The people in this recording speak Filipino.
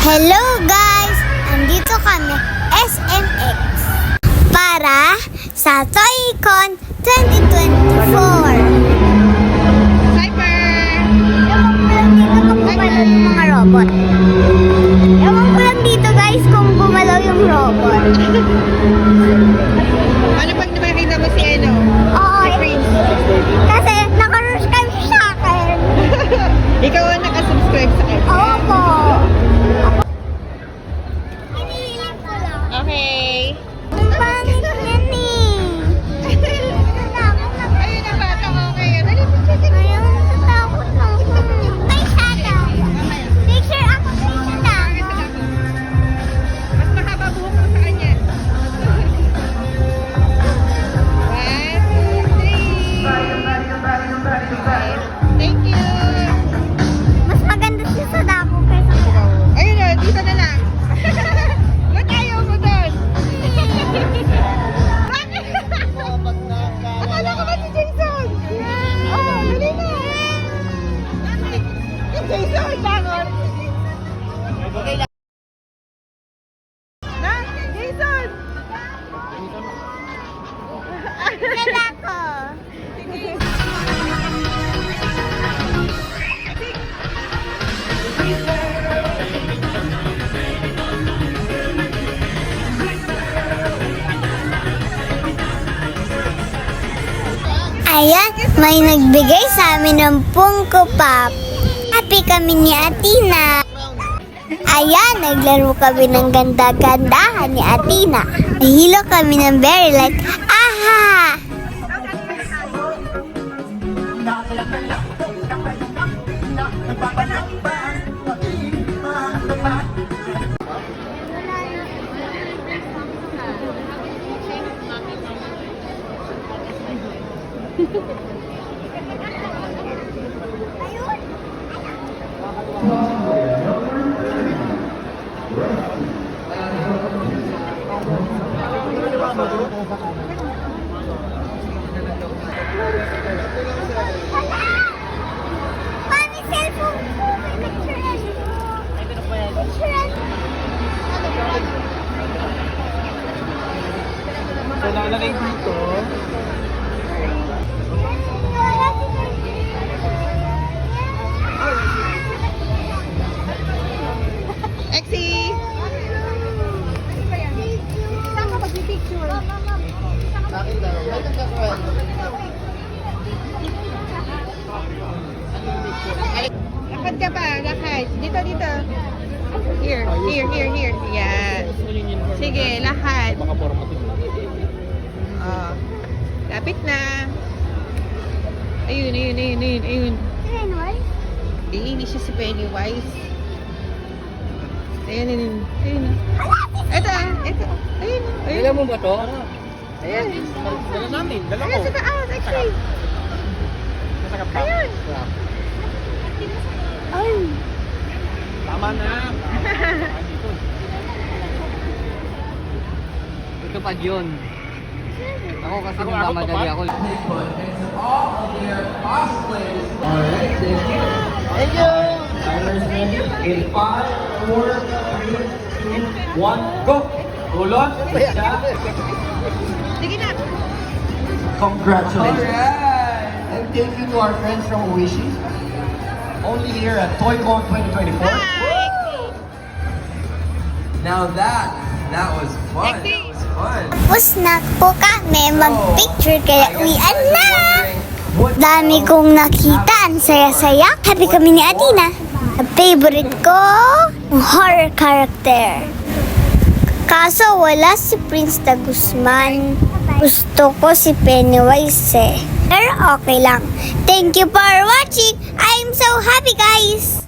Hello guys! Andito kami SMX para sa ToyCon 2024. Cyber! Ewan ko lang dito kung gumalaw yung mga robot. Ewan ko lang dito guys kung gumalaw yung robot. Ano pag nakita mo si Eno? Oo, Si Prince. kasi nakarush kami sa akin. Ikaw ang nakasubscribe sa kanya. Opo. Hinihiling ko lang. Okay. Ang pangit yan eh. Ayun na bata, okay. Dali, picture. Ayaw, natakot ako. Ay, sada. Picture ako, picture na. Mas mahaba buhok mo sa kanya. 1, 2, 3. Thank you. Mas maganda siya sa dako kaysa sa Ayun na, dito na lang. Ba't ayaw mo doon? Bakit? Akala ko ba si Jason? Oh, dali na. Si Jason, bangon. Okay lang. Na, Jason! sa dako. Ayan, may nagbigay sa amin ng Funko Pop. Happy kami ni Atina. Ayan, naglaro kami ng ganda-gandahan ni Atina. Nahilo kami ng very light. Aha! Mami, cellphone ko. May picture Picture So, lalagay dito. Exie! Saan ka mag-picture? Lakad ka pa, lakad. Dito, dito. Here. Yan. Sige, lakad. Baka formative. Oh. Lapit na. Ayun. Iinis siya si Pennywise. Ayun. Ito. Ayun. Dala mo ba to? Ayan. Dala namin. Dala Ayan ko. sa taas, actually. Masakap pa. Ayun. Ay, Tama na. Dito. Ito pa yun. Ako kasi nagmamadali ako. Thank you. Timers in 5, 4, 3, 2, 1, go. Ulot. Sige na. Congratulations. Alright. And thank you to our friends from Oishi. Only here at ToyCon 2024. Hi. Now that was fun. Exie. That was fun. tapos na po kami mag-picture kaya I guess uwian you guys na. are wondering what Dami kong nakita. Ang saya-saya. Happy kami ni Atina. Ang favorite ko, ang horror character. Kaso wala si Prince de Guzman. Gusto ko si Pennywise eh. Pero okay lang. Thank you for watching. I'm so happy guys!